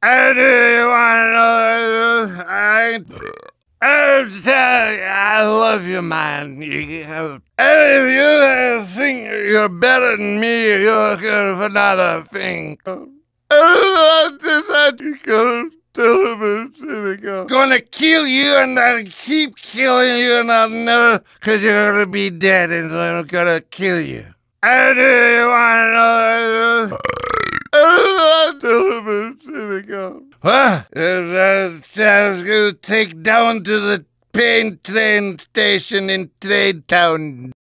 And do you want to know? I love you, man. And if you think you're better than me, you're looking for another thing. Gonna kill you and I'll keep killing you and I'll never, cause you're gonna be dead and I'm gonna kill you. And do you wanna know? Well, I was gonna take down to the train station in Trade Town.